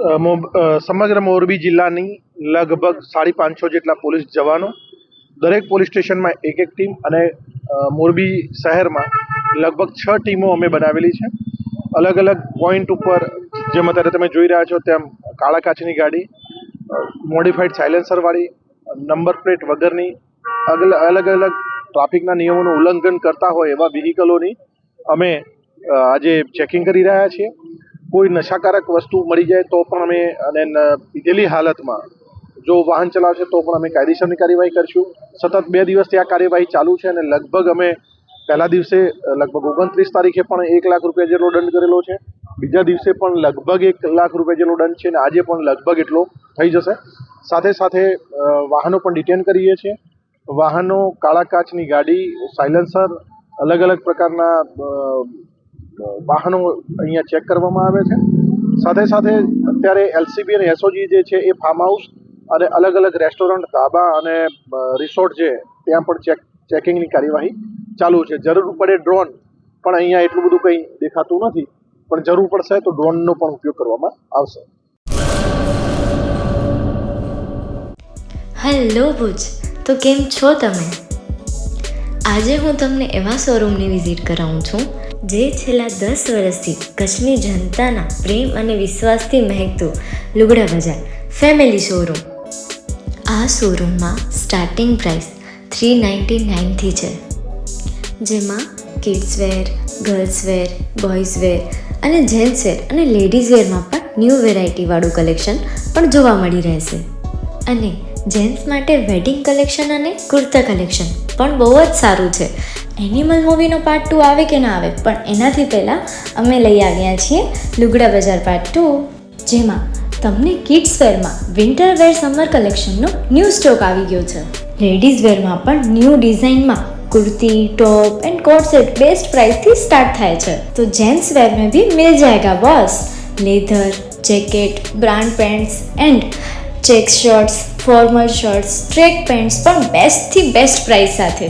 સમગ્ર મોરબી જિલ્લાની લગભગ 550 જેટલા પોલીસ જવાનો, દરેક પોલીસ સ્ટેશનમાં એક ટીમ અને મોરબી શહેરમાં લગભગ 6 ટીમો અમે બનાવેલી છે. અલગ અલગ પોઈન્ટ ઉપર, જેમ અત્યારે તમે જોઈ રહ્યા છો તેમ કાળા કાચની ગાડી, મોડિફાઈડ સાયલેન્સરવાળી, નંબર પ્લેટ વગરની, અલગ અલગ ટ્રાફિકના નિયમોનું ઉલ્લંઘન કરતા હોય એવા વ્હીકલોની અમે આજે ચેકિંગ કરી રહ્યા છીએ. કોઈ નશાકારક વસ્તુ મળી જાય તો પણ અમે, અને પીધેલી હાલતમાં જો વાહન ચલાવશે તો પણ અમે કાયદેસરની કાર્યવાહી કરીશું. સતત 2 દિવસથી આ કાર્યવાહી ચાલુ છે અને લગભગ અમે પહેલા દિવસે લગભગ 29 તારીખે પણ 1 લાખ રૂપિયા જેટલો દંડ કરેલો છે. બીજા દિવસે પણ લગભગ 1 લાખ રૂપિયા જેટલો દંડ છે અને આજે પણ લગભગ એટલો થઈ જશે. સાથે સાથે વાહનો પણ ડિટેન કરીએ છીએ. વાહનો, કાળા કાચની ગાડી, સાયલેન્સર, અલગ અલગ પ્રકારના વાહનો અહીંયા ચેક કરવામાં આવે છે. સાથે સાથે અત્યારે LCB અને SOG જે છે એ ફાર્મ હાઉસ અને અલગ અલગ રેસ્ટોરન્ટ, ધાબા અને રિસોર્ટ છે ત્યાં પણ ચેકિંગની કાર્યવાહી ચાલુ છે. જરૂર પડે ડ્રોન, પણ અહીંયા એટલું બધું કંઈ દેખાતું નથી, પણ જરૂર પડશે તો ડ્રોનનો પણ ઉપયોગ કરવામાં આવશે. હેલો ભુજ, તો કેમ છો તમે? આજે હું તમને એવા શોરૂમની વિઝિટ કરાવું છું જે છેલ્લા 10 વર્ષથી કચ્છની જનતાના પ્રેમ અને વિશ્વાસથી મહેકતું લુગડા બજાર ફેમિલી શોરૂમ. આ શોરૂમમાં સ્ટાર્ટિંગ પ્રાઇસ 399થી છે, જેમાં kids wear, girls wear, boys wear અને જેન્ટ્સ વેર અને લેડીઝ વેરમાં પણ ન્યૂ વેરાયટીવાળું કલેક્શન પણ જોવા મળી રહેશે. અને જેન્ટ્સ માટે વેડિંગ કલેક્શન અને કુર્તા કલેક્શન પણ બહુ જ સારું છે. એનિમલ મૂવીનો પાર્ટ 2 આવે કે ના આવે, પણ એનાથી પહેલાં અમે લઈ આવ્યા છીએ લુગડા બજાર પાર્ટ 2, જેમાં તમને કિડ્સ વેરમાં વિન્ટર વેર સમર કલેક્શનનો ન્યૂ સ્ટોક આવી ગયો છે. લેડીઝ વેરમાં પણ ન્યૂ ડિઝાઇનમાં kurti, top and coat set best price थी स्टार्ट थाय छे. तो जेंट्स वेर में भी मिल जाएगा boss. Leather, jacket, brand pants and check shirts, formal shirts, track pants પણ બેસ્ટ થી બેસ્ટ પ્રાઇસ સાથે.